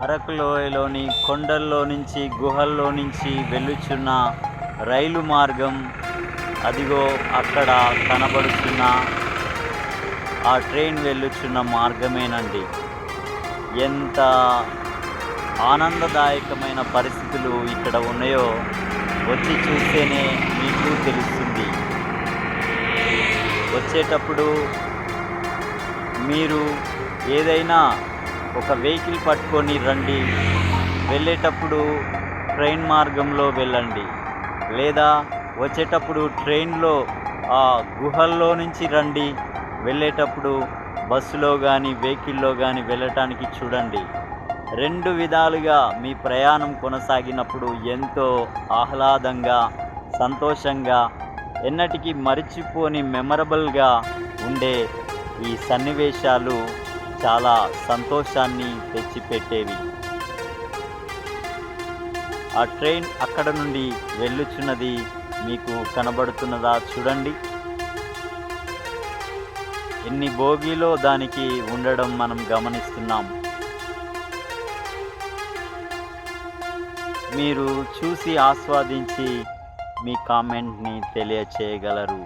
అరకు లోయలోని కొండల్లో నుంచి గుహల్లో నుంచి వెళ్ళుచున్న రైలు మార్గం అదిగో అక్కడ కనబడుచున్న ఆ ట్రైన్ వెళ్ళుచున్న మార్గమేనండి. ఎంత ఆనందదాయకమైన పరిస్థితులు ఇక్కడ ఉన్నాయో వచ్చి చూస్తేనే మీకు తెలుస్తుంది. వచ్చేటప్పుడు మీరు ఏదైనా ఒక వెహికల్ పట్టుకొని రండి, వెళ్ళేటప్పుడు ట్రైన్ మార్గంలో వెళ్ళండి, లేదా వచ్చేటప్పుడు ట్రైన్లో ఆ గుహల్లో నుంచి రండి, వెళ్ళేటప్పుడు బస్సులో కానీ వెహికల్లో కానీ వెళ్ళటానికి చూడండి. రెండు విధాలుగా మీ ప్రయాణం కొనసాగినప్పుడు ఎంతో ఆహ్లాదంగా, సంతోషంగా, ఎన్నటికీ మరిచిపోని మెమరబుల్గా ఉండే ఈ సన్నివేశాలు చాలా సంతోషాన్ని తెచ్చిపెట్టేవి. ఆ ట్రైన్ అక్కడ నుండి వెళ్ళుచున్నది మీకు కనబడుతున్నదా చూడండి. ఎన్ని బోగీలో దానికి ఉండడం మనం గమనిస్తున్నాం. మీరు చూసి ఆస్వాదించి మీ కామెంట్ని తెలియచేయగలరు.